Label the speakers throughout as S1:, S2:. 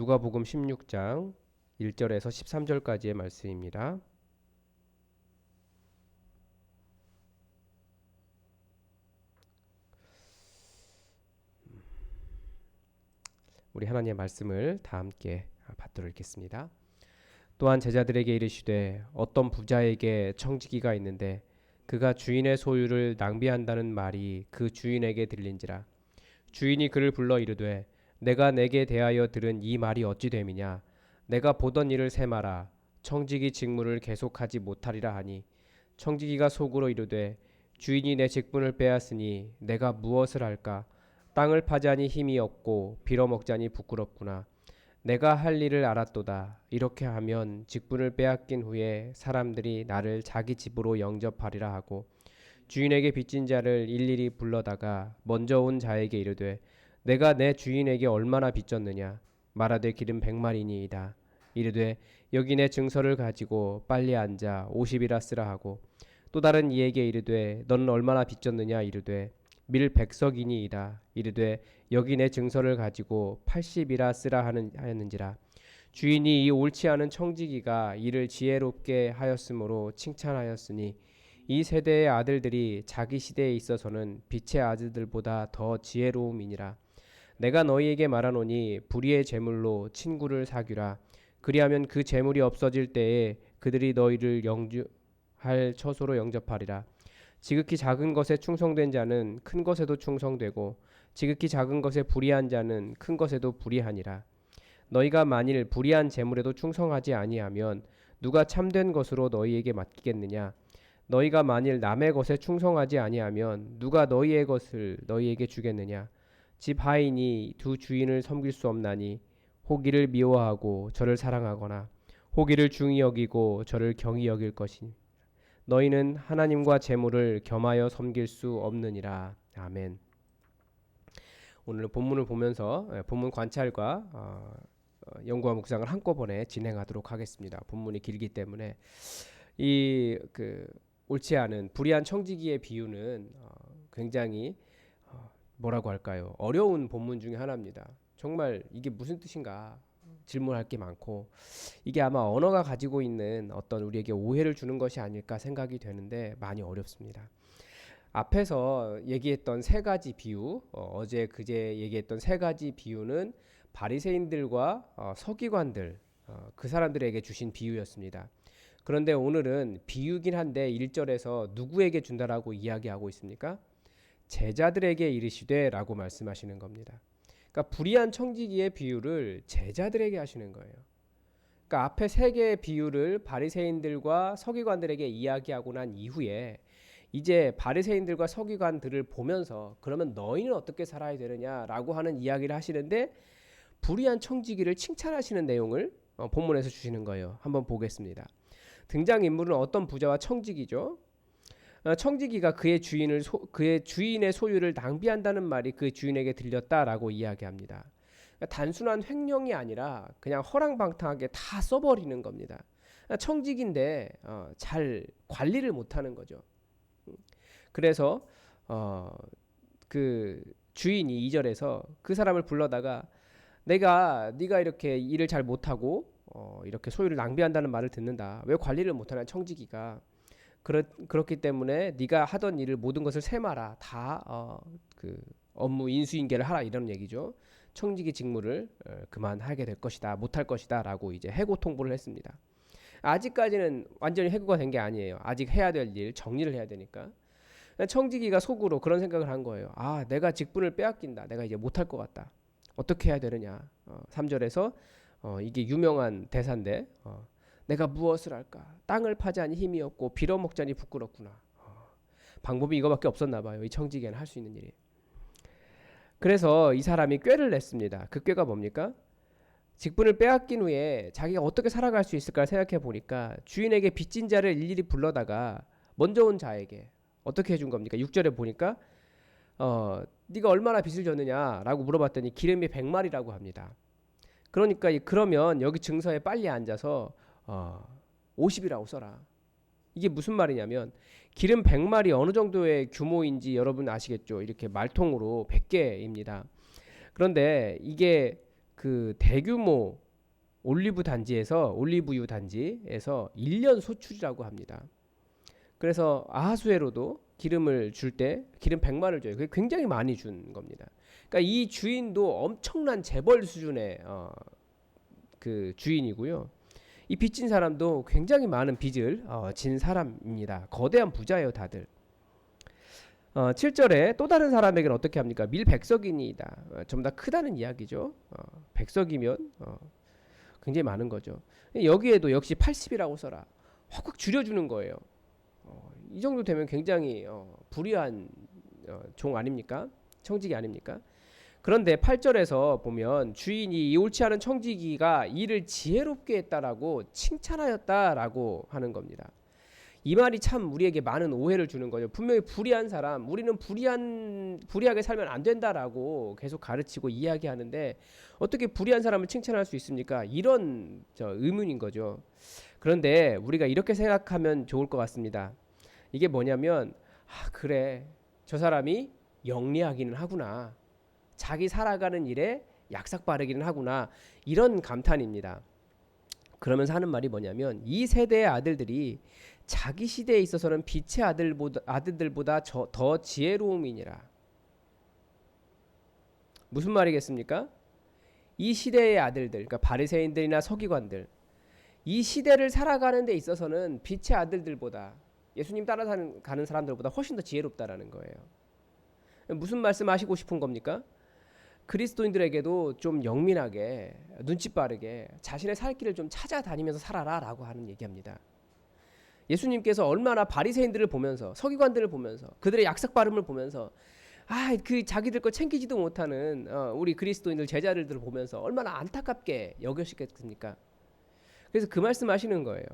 S1: 누가복음 16장 1절에서 13절까지의 말씀입니다. 우리 하나님의 말씀을 다 함께 받들어 읽겠습니다. 또한 제자들에게 이르시되 어떤 부자에게 청지기가 있는데 그가 주인의 소유를 낭비한다는 말이 그 주인에게 들린지라. 주인이 그를 불러 이르되 내가 내게 대하여 들은 이 말이 어찌 됨이냐. 내가 보던 일을 세마라. 청지기 직무를 계속하지 못하리라 하니 청지기가 속으로 이르되 주인이 내 직분을 빼앗으니 내가 무엇을 할까. 땅을 파자니 힘이 없고 빌어먹자니 부끄럽구나. 내가 할 일을 알았도다. 이렇게 하면 직분을 빼앗긴 후에 사람들이 나를 자기 집으로 영접하리라 하고 주인에게 빚진 자를 일일이 불러다가 먼저 온 자에게 이르되 내가 내 주인에게 얼마나 빚졌느냐. 말하되 기름 100마리니이다. 이르되 여기 내 증서를 가지고 빨리 앉아 50이라 쓰라 하고 또 다른 이에게 이르되 너는 얼마나 빚졌느냐. 이르되 밀 100석이니이다. 이르되 여기 내 증서를 가지고 80이라 쓰라 하였는지라. 주인이 이 옳지 않은 청지기가 이를 지혜롭게 하였으므로 칭찬하였으니 이 세대의 아들들이 자기 시대에 있어서는 빛의 아들들보다 더 지혜로움이니라. 내가 너희에게 말하노니 불의의 재물로 친구를 사귀라. 그리하면 그 재물이 없어질 때에 그들이 너희를 영주할 처소로 영접하리라. 지극히 작은 것에 충성된 자는 큰 것에도 충성되고 지극히 작은 것에 불의한 자는 큰 것에도 불의하니라. 너희가 만일 불의한 재물에도 충성하지 아니하면 누가 참된 것으로 너희에게 맡기겠느냐. 너희가 만일 남의 것에 충성하지 아니하면 누가 너희의 것을 너희에게 주겠느냐. 집 하인이 두 주인을 섬길 수 없나니 호기를 미워하고 저를 사랑하거나 호기를 중히 여기고 저를 경히 여길 것이니 너희는 하나님과 재물을 겸하여 섬길 수 없느니라. 아멘. 오늘 본문을 보면서 본문 관찰과 연구와 묵상을 한꺼번에 진행하도록 하겠습니다. 본문이 길기 때문에 이 옳지 않은 불의한 청지기의 비유는 굉장히 뭐라고 할까요? 어려운 본문 중에 하나입니다. 정말 이게 무슨 뜻인가? 질문할 게 많고 이게 아마 언어가 가지고 있는 어떤 우리에게 오해를 주는 것이 아닐까 생각이 되는데 많이 어렵습니다. 앞에서 얘기했던 세 가지 비유, 어제 그제 얘기했던 세 가지 비유는 바리새인들과 서기관들, 그 사람들에게 주신 비유였습니다. 그런데 오늘은 비유긴 한데 1절에서 누구에게 준다라고 이야기하고 있습니까? 제자들에게 이르시되 라고 말씀하시는 겁니다. 그러니까 불의한 청지기의 비유를 제자들에게 하시는 거예요. 그러니까 앞에 세 개의 비유를 바리새인들과 서기관들에게 이야기하고 난 이후에 이제 바리새인들과 서기관들을 보면서 그러면 너희는 어떻게 살아야 되느냐라고 하는 이야기를 하시는데 불의한 청지기를 칭찬하시는 내용을 본문에서 주시는 거예요. 한번 보겠습니다. 등장인물은 어떤 부자와 청지기죠. 청지기가 그의 주인의 소유를 낭비한다는 말이 그 주인에게 들렸다라고 이야기합니다. 그러니까 단순한 횡령이 아니라 그냥 허랑방탕하게 다 써버리는 겁니다. 청지기인데 잘 관리를 못하는 거죠. 그래서 그 주인이 2절에서 그 사람을 불러다가 네가 이렇게 일을 잘 못하고 이렇게 소유를 낭비한다는 말을 듣는다. 왜 관리를 못하냐 청지기가. 그렇기 때문에 네가 하던 일을 모든 것을 세마라. 다 업무 인수인계를 하라 이런 얘기죠. 청지기 직무를 그만하게 될 것이다. 못할 것이다 라고 이제 해고 통보를 했습니다. 아직까지는 완전히 해고가 된 게 아니에요. 아직 해야 될 일 정리를 해야 되니까. 청지기가 속으로 그런 생각을 한 거예요. 아, 내가 직분을 빼앗긴다. 내가 이제 못할 것 같다. 어떻게 해야 되느냐. 3절에서 이게 유명한 대사인데 내가 무엇을 할까? 땅을 파자니 힘이 없고 빌어먹자니 부끄럽구나. 방법이 이거밖에 없었나 봐요. 이 청지기는 할 수 있는 일이. 그래서 이 사람이 꾀를 냈습니다. 그 꾀가 뭡니까? 직분을 빼앗긴 후에 자기가 어떻게 살아갈 수 있을까 생각해 보니까 주인에게 빚진 자를 일일이 불러다가 먼저 온 자에게 어떻게 해준 겁니까? 6절에 보니까 네가 얼마나 빚을 졌느냐라고 물어봤더니 기름이 100마리라고 합니다. 그러면 여기 증서에 빨리 앉아서 50이라고 써라. 이게 무슨 말이냐면 기름 100마리 어느 정도의 규모인지 여러분 아시겠죠? 이렇게 말통으로 100개입니다. 그런데 이게 그 대규모 올리브유 단지에서 1년 소출이라고 합니다. 그래서 아하수에로도 기름을 줄 때 기름 100만을 줘요. 그게 굉장히 많이 준 겁니다. 그러니까 이 주인도 엄청난 재벌 수준의 그 주인이고요. 이 빚진 사람도 굉장히 많은 빚을 진 사람입니다. 거대한 부자예요, 다들. 7절에 또 다른 사람에게는 어떻게 합니까? 밀백석이니이다. 좀 더 크다는 이야기죠. 백석이면 굉장히 많은 거죠. 여기에도 역시 80이라고 써라. 확 줄여주는 거예요. 이 정도 되면 굉장히 불의한 종 아닙니까? 청지기 아닙니까? 그런데 8절에서 보면 주인이 이 옳지 않은 청지기가 일을 지혜롭게 했다라고 칭찬하였다라고 하는 겁니다. 이 말이 참 우리에게 많은 오해를 주는 거죠. 분명히 불의한 사람, 우리는 불의하게 살면 안 된다라고 계속 가르치고 이야기하는데 어떻게 불의한 사람을 칭찬할 수 있습니까? 이런 의문인 거죠. 그런데 우리가 이렇게 생각하면 좋을 것 같습니다. 이게 뭐냐면 그래, 저 사람이 영리하기는 하구나. 자기 살아가는 일에 약삭 빠르기는 하구나. 이런 감탄입니다. 그러면서 하는 말이 뭐냐면 이 세대의 아들들이 자기 시대에 있어서는 빛의 아들들보다 더 지혜로움이니라. 무슨 말이겠습니까? 이 시대의 아들들, 그러니까 바리새인들이나 서기관들, 이 시대를 살아가는 데 있어서는 빛의 아들들보다, 예수님 따라가는 사람들보다 훨씬 더 지혜롭다라는 거예요. 무슨 말씀하시고 싶은 겁니까? 그리스도인들에게도 좀 영민하게, 눈치 빠르게 자신의 살 길을 좀 찾아다니면서 살아라라고 하는 얘기합니다. 예수님께서 얼마나 바리새인들을 보면서, 서기관들을 보면서, 그들의 약삭 발음을 보면서 그 자기들 거 챙기지도 못하는 우리 그리스도인들 제자들을 보면서 얼마나 안타깝게 여기셨겠습니까? 그래서 그 말씀하시는 거예요.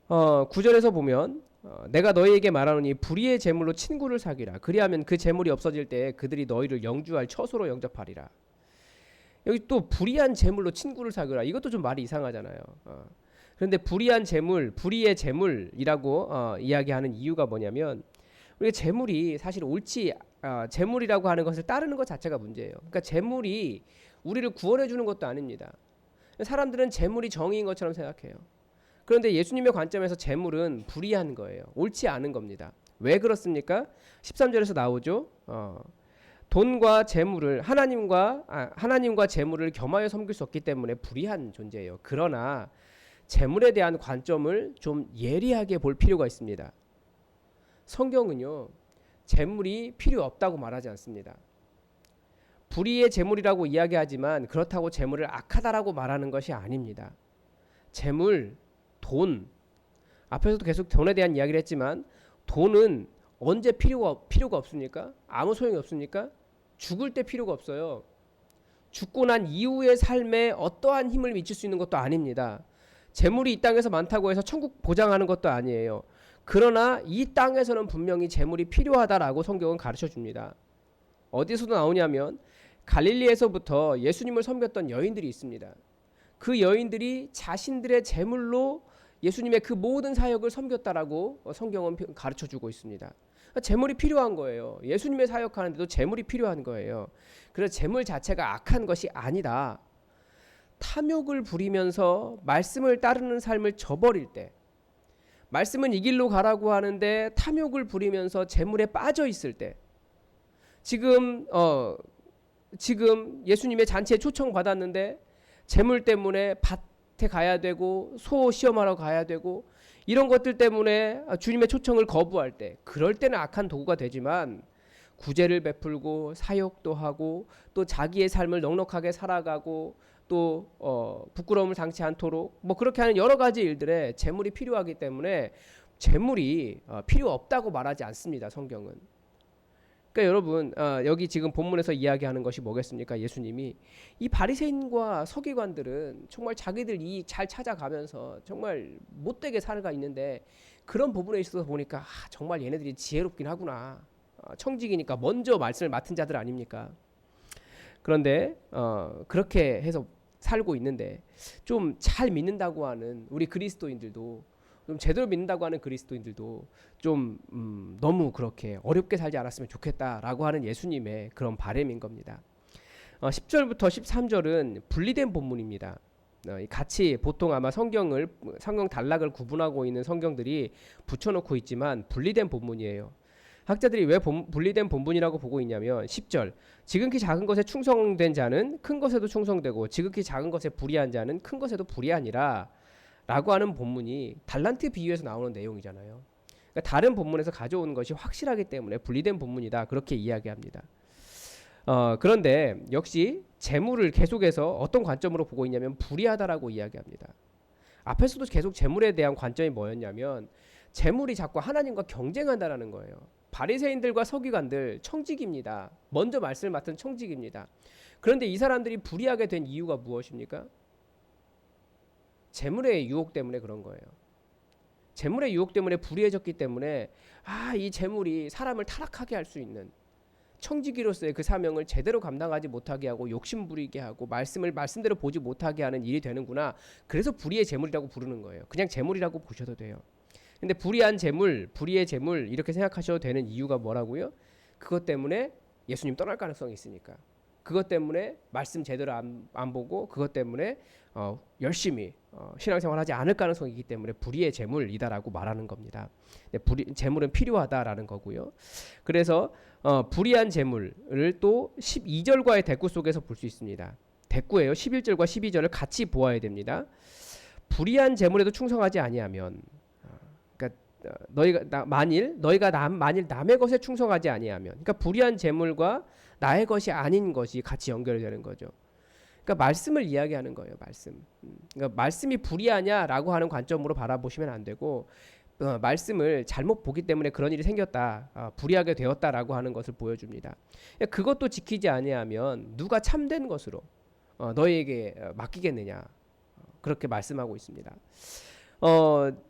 S1: 9절에서 보면 내가 너희에게 말하노니 불의의 재물로 친구를 사귀라. 그리하면 그 재물이 없어질 때 그들이 너희를 영주할 처소로 영접하리라. 여기 또 불의한 재물로 친구를 사귀라. 이것도 좀 말이 이상하잖아요. 그런데 불의의 재물이라고 이야기하는 이유가 뭐냐면 우리가 재물이 사실 재물이라고 하는 것을 따르는 것 자체가 문제예요. 그러니까 재물이 우리를 구원해 주는 것도 아닙니다. 사람들은 재물이 정의인 것처럼 생각해요. 그런데 예수님의 관점에서 재물은 불의한 거예요. 옳지 않은 겁니다. 왜 그렇습니까? 13절에서 나오죠. 돈과 재물을 하나님과 재물을 겸하여 섬길 수 없기 때문에 불의한 존재예요. 그러나 재물에 대한 관점을 좀 예리하게 볼 필요가 있습니다. 성경은요, 재물이 필요 없다고 말하지 않습니다. 불의의 재물이라고 이야기하지만 그렇다고 재물을 악하다라고 말하는 것이 아닙니다. 재물, 돈, 앞에서도 계속 돈에 대한 이야기를 했지만 돈은 언제 필요가 없습니까? 아무 소용이 없습니까? 죽을 때 필요가 없어요. 죽고 난 이후의 삶에 어떠한 힘을 미칠 수 있는 것도 아닙니다. 재물이 이 땅에서 많다고 해서 천국 보장하는 것도 아니에요. 그러나 이 땅에서는 분명히 재물이 필요하다라고 성경은 가르쳐 줍니다. 어디서도 나오냐면 갈릴리에서부터 예수님을 섬겼던 여인들이 있습니다. 그 여인들이 자신들의 재물로 예수님의 그 모든 사역을 섬겼다라고 성경은 가르쳐 주고 있습니다. 재물이 필요한 거예요. 예수님의 사역하는데도 재물이 필요한 거예요. 그래서 재물 자체가 악한 것이 아니다. 탐욕을 부리면서 말씀을 따르는 삶을 저버릴 때, 말씀은 이 길로 가라고 하는데 탐욕을 부리면서 재물에 빠져 있을 때, 지금 예수님의 잔치에 초청 받았는데 재물 때문에 밭에 가야 되고 소 시험하러 가야 되고 이런 것들 때문에 주님의 초청을 거부할 때, 그럴 때는 악한 도구가 되지만 구제를 베풀고 사역도 하고 또 자기의 삶을 넉넉하게 살아가고 또 부끄러움을 당치 않도록 뭐 그렇게 하는 여러 가지 일들에 재물이 필요하기 때문에 재물이 필요 없다고 말하지 않습니다. 성경은. 그러니까 여러분 여기 지금 본문에서 이야기하는 것이 뭐겠습니까? 예수님이 이 바리새인과 서기관들은 정말 자기들 이익 잘 찾아가면서 정말 못되게 살아가 있는데 그런 부분에 있어서 보니까 정말 얘네들이 지혜롭긴 하구나. 청직이니까 먼저 말씀을 맡은 자들 아닙니까? 그런데 그렇게 해서 살고 있는데 좀 잘 믿는다고 하는 우리 그리스도인들도, 좀 제대로 믿는다고 하는 그리스도인들도 좀 너무 그렇게 어렵게 살지 않았으면 좋겠다라고 하는 예수님의 그런 바람인 겁니다. 10절부터 13절은 분리된 본문입니다. 같이 보통 아마 성경 단락을 구분하고 있는 성경들이 붙여놓고 있지만 분리된 본문이에요. 학자들이 왜 분리된 본문이라고 보고 있냐면 10절 지극히 작은 것에 충성된 자는 큰 것에도 충성되고 지극히 작은 것에 불의한 자는 큰 것에도 불의하니라 라고 하는 본문이 달란트 비유에서 나오는 내용이잖아요. 그러니까 다른 본문에서 가져온 것이 확실하기 때문에 분리된 본문이다 그렇게 이야기합니다. 그런데 역시 재물을 계속해서 어떤 관점으로 보고 있냐면 불의하다라고 이야기합니다. 앞에서도 계속 재물에 대한 관점이 뭐였냐면 재물이 자꾸 하나님과 경쟁한다라는 거예요. 바리새인들과 서기관들 청직입니다. 먼저 말씀을 맡은 청직입니다. 그런데 이 사람들이 불의하게 된 이유가 무엇입니까? 재물의 유혹 때문에 그런 거예요. 재물의 유혹 때문에 불의해졌기 때문에 이 재물이 사람을 타락하게 할 수 있는 청지기로서의 그 사명을 제대로 감당하지 못하게 하고 욕심 부리게 하고 말씀을 말씀대로 보지 못하게 하는 일이 되는구나. 그래서 불의의 재물이라고 부르는 거예요. 그냥 재물이라고 보셔도 돼요. 근데 불의한 재물, 불의의 재물 이렇게 생각하셔도 되는 이유가 뭐라고요? 그것 때문에 예수님 떠날 가능성이 있으니까. 그것 때문에 말씀 제대로 안 보고 그것 때문에 열심히 신앙생활 하지 않을 가능성이 있기 때문에 불의의 재물이다라고 말하는 겁니다. 재물은 필요하다라는 거고요. 그래서 불의한 재물을 또 12절과의 대꾸 속에서 볼 수 있습니다. 대꾸예요. 11절과 12절을 같이 보아야 됩니다. 불의한 재물에도 충성하지 아니하면 만일 남의 것에 충성하지 아니하면 그러니까 불의한 재물과 나의 것이 아닌 것이 같이 연결되는 거죠. 그러니까 말씀을 이야기하는 거예요. 그러니까 말씀이 불의하냐라고 하는 관점으로 바라보시면 안 되고 말씀을 잘못 보기 때문에 그런 일이 생겼다. 불의하게 되었다라고 하는 것을 보여줍니다. 그것도 지키지 아니하면 누가 참된 것으로 너희에게 맡기겠느냐. 그렇게 말씀하고 있습니다.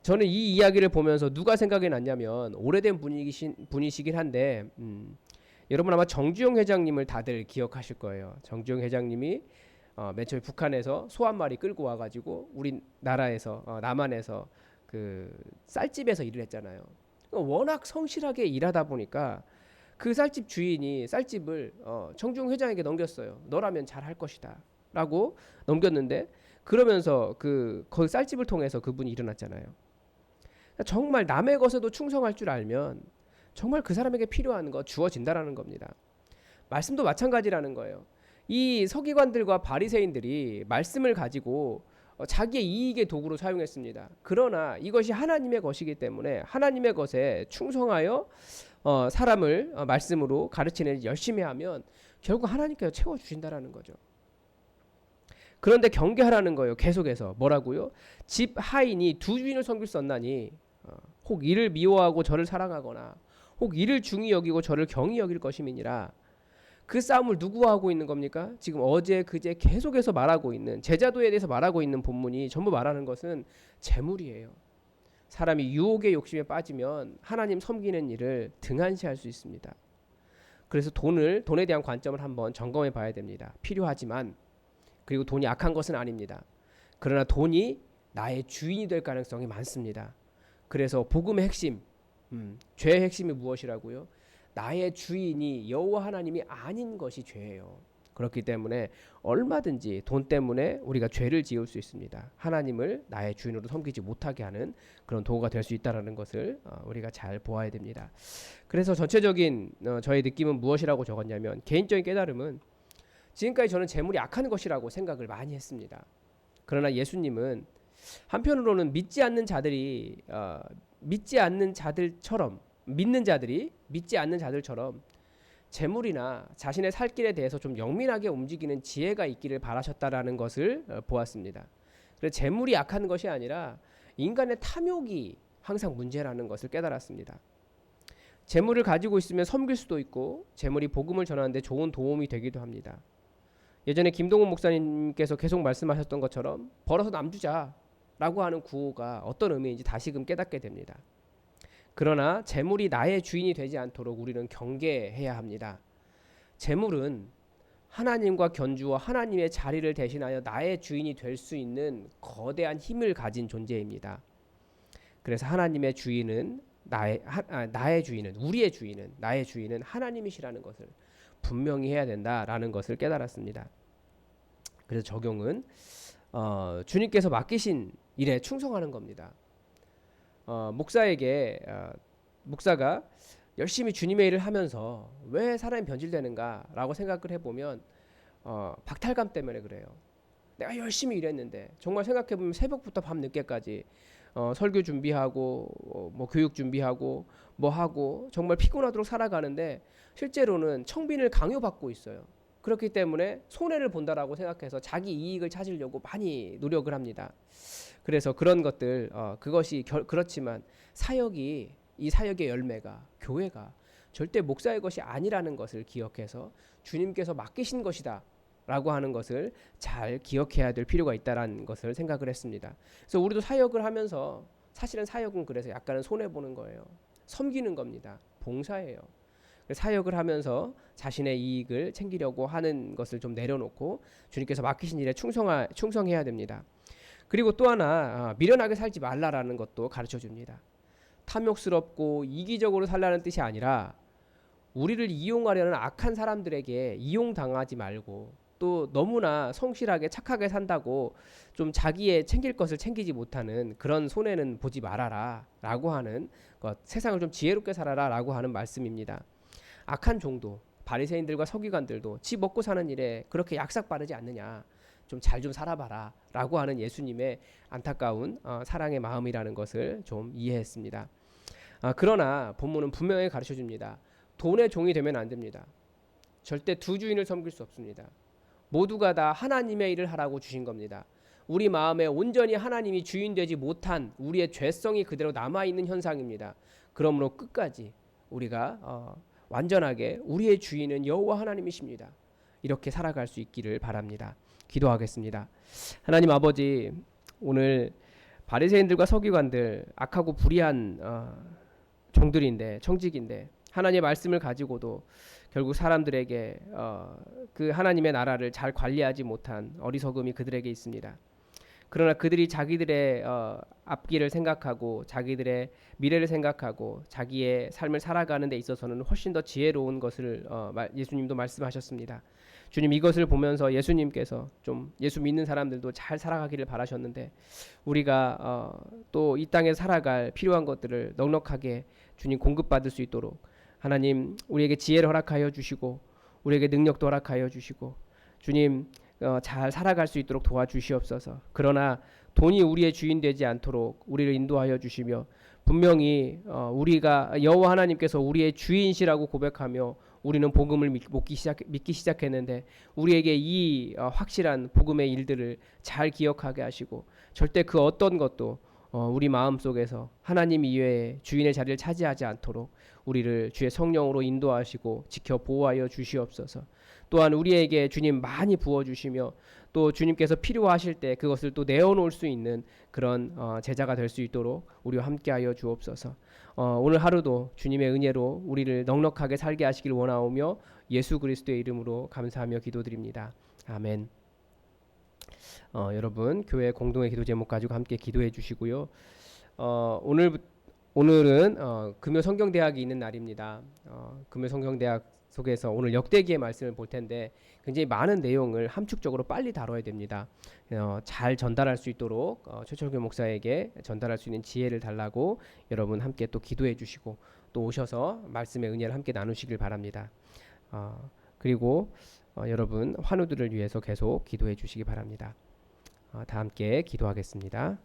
S1: 저는 이 이야기를 보면서 누가 생각이 났냐면 오래된 분이시긴 한데 여러분 아마 정주영 회장님을 다들 기억하실 거예요. 정주영 회장님이 맨 처음에 북한에서 소 한 마리 끌고 와가지고 우리나라에서 남한에서 그 쌀집에서 일을 했잖아요. 워낙 성실하게 일하다 보니까 그 쌀집 주인이 쌀집을 정주영 회장에게 넘겼어요. 너라면 잘할 것이다 라고 넘겼는데 그러면서 거기 쌀집을 통해서 그분이 일어났잖아요. 정말 남의 것에도 충성할 줄 알면 정말 그 사람에게 필요한 거 주어진다라는 겁니다. 말씀도 마찬가지라는 거예요. 이 서기관들과 바리새인들이 말씀을 가지고 자기의 이익의 도구로 사용했습니다. 그러나 이것이 하나님의 것이기 때문에 하나님의 것에 충성하여 사람을 말씀으로 가르치는 열심히 하면 결국 하나님께서 채워주신다라는 거죠. 그런데 경계하라는 거예요. 계속해서 뭐라고요? 집 하인이 두 주인을 섬길 수 없나니 혹 이를 미워하고 저를 사랑하거나 혹 이를 중히 여기고 저를 경히 여길 것임이니라. 그 싸움을 누구와 하고 있는 겁니까? 지금 어제 그제 계속해서 말하고 있는 제자도에 대해서 말하고 있는 본문이 전부 말하는 것은 재물이에요. 사람이 유혹의 욕심에 빠지면 하나님 섬기는 일을 등한시할 수 있습니다. 그래서 돈에 대한 관점을 한번 점검해 봐야 됩니다. 필요하지만 그리고 돈이 악한 것은 아닙니다. 그러나 돈이 나의 주인이 될 가능성이 많습니다. 그래서 복음의 핵심, 죄의 핵심이 무엇이라고요? 나의 주인이 여호와 하나님이 아닌 것이 죄예요. 그렇기 때문에 얼마든지 돈 때문에 우리가 죄를 지을 수 있습니다. 하나님을 나의 주인으로 섬기지 못하게 하는 그런 도구가 될 수 있다는 것을 우리가 잘 보아야 됩니다. 그래서 전체적인 저의 느낌은 무엇이라고 적었냐면 개인적인 깨달음은 지금까지 저는 재물이 악한 것이라고 생각을 많이 했습니다. 그러나 예수님은 한편으로는 믿지 않는 자들이 믿지 않는 자들처럼 재물이나 자신의 살 길에 대해서 좀 영민하게 움직이는 지혜가 있기를 바라셨다라는 것을 보았습니다. 그래서 재물이 악한 것이 아니라 인간의 탐욕이 항상 문제라는 것을 깨달았습니다. 재물을 가지고 있으면 섬길 수도 있고 재물이 복음을 전하는데 좋은 도움이 되기도 합니다. 예전에 김동훈 목사님께서 계속 말씀하셨던 것처럼 벌어서 남주자라고 하는 구호가 어떤 의미인지 다시금 깨닫게 됩니다. 그러나 재물이 나의 주인이 되지 않도록 우리는 경계해야 합니다. 재물은 하나님과 견주어 하나님의 자리를 대신하여 나의 주인이 될 수 있는 거대한 힘을 가진 존재입니다. 그래서 하나님의 주인은 나의 주인은 하나님이시라는 것을 분명히 해야 된다라는 것을 깨달았습니다. 그래서 적용은 주님께서 맡기신 일에 충성하는 겁니다. 목사가 열심히 주님의 일을 하면서 왜 사람이 변질되는가라고 생각을 해보면 박탈감 때문에 그래요. 내가 열심히 일했는데 정말 생각해보면 새벽부터 밤 늦게까지 설교 준비하고 뭐 교육 준비하고 뭐 하고 정말 피곤하도록 살아가는데 실제로는 청빈을 강요받고 있어요. 그렇기 때문에 손해를 본다라고 생각해서 자기 이익을 찾으려고 많이 노력을 합니다. 그래서 그런 것들 그것이 그렇지만 이 사역의 열매가 교회가 절대 목사의 것이 아니라는 것을 기억해서 주님께서 맡기신 것이다 라고 하는 것을 잘 기억해야 될 필요가 있다는 것을 생각을 했습니다. 그래서 우리도 사역을 하면서 사실은 사역은 그래서 약간은 손해보는 거예요. 섬기는 겁니다. 봉사예요. 사역을 하면서 자신의 이익을 챙기려고 하는 것을 좀 내려놓고 주님께서 맡기신 일에 충성해야 됩니다. 그리고 또 하나 미련하게 살지 말라라는 것도 가르쳐 줍니다. 탐욕스럽고 이기적으로 살라는 뜻이 아니라 우리를 이용하려는 악한 사람들에게 이용당하지 말고 또 너무나 성실하게 착하게 산다고 좀 자기의 챙길 것을 챙기지 못하는 그런 손해는 보지 말아라 라고 하는 것, 세상을 좀 지혜롭게 살아라 라고 하는 말씀입니다. 악한 종도 바리새인들과 서기관들도 지 먹고 사는 일에 그렇게 약삭 바르지 않느냐, 좀 잘 좀 살아봐라 라고 하는 예수님의 안타까운 사랑의 마음이라는 것을 좀 이해했습니다. 그러나 본문은 분명히 가르쳐 줍니다. 돈의 종이 되면 안 됩니다. 절대 두 주인을 섬길 수 없습니다. 모두가 다 하나님의 일을 하라고 주신 겁니다. 우리 마음에 온전히 하나님이 주인 되지 못한 우리의 죄성이 그대로 남아있는 현상입니다. 그러므로 끝까지 우리가 완전하게 우리의 주인은 여호와 하나님이십니다. 이렇게 살아갈 수 있기를 바랍니다. 기도하겠습니다. 하나님 아버지, 오늘 바리새인들과 서기관들 악하고 불의한 종들인데, 청직인데 하나님의 말씀을 가지고도 결국 사람들에게 그 하나님의 나라를 잘 관리하지 못한 어리석음이 그들에게 있습니다. 그러나 그들이 자기들의 앞길을 생각하고 자기들의 미래를 생각하고 자기의 삶을 살아가는 데 있어서는 훨씬 더 지혜로운 것을 예수님도 말씀하셨습니다. 주님, 이것을 보면서 예수님께서 좀 예수 믿는 사람들도 잘 살아가기를 바라셨는데 우리가 또 이 땅에 살아갈 필요한 것들을 넉넉하게 주님 공급받을 수 있도록 하나님 우리에게 지혜를 허락하여 주시고 우리에게 능력도 허락하여 주시고 주님 잘 살아갈 수 있도록 도와주시옵소서. 그러나 돈이 우리의 주인 되지 않도록 우리를 인도하여 주시며 분명히 우리가 여호와 하나님께서 우리의 주인이시라고 고백하며 우리는 복음을 믿기 시작했는데 우리에게 이 확실한 복음의 일들을 잘 기억하게 하시고 절대 그 어떤 것도 우리 마음속에서 하나님 이외에 주인의 자리를 차지하지 않도록 우리를 주의 성령으로 인도하시고 지켜 보호하여 주시옵소서. 또한 우리에게 주님 많이 부어주시며 또 주님께서 필요하실 때 그것을 또 내어놓을 수 있는 그런 제자가 될 수 있도록 우리와 함께하여 주옵소서. 오늘 하루도 주님의 은혜로 우리를 넉넉하게 살게 하시길 원하오며 예수 그리스도의 이름으로 감사하며 기도드립니다. 아멘. 여러분 교회 공동의 기도 제목 가지고 함께 기도해 주시고요. 오늘은 금요 성경대학이 있는 날입니다. 금요 성경대학 속에서 오늘 역대기의 말씀을 볼 텐데 굉장히 많은 내용을 함축적으로 빨리 다뤄야 됩니다. 잘 전달할 수 있도록 최철규 목사에게 전달할 수 있는 지혜를 달라고 여러분 함께 또 기도해 주시고 또 오셔서 말씀의 은혜를 함께 나누시길 바랍니다. 그리고 여러분 환우들을 위해서 계속 기도해 주시기 바랍니다. 다 함께 기도하겠습니다.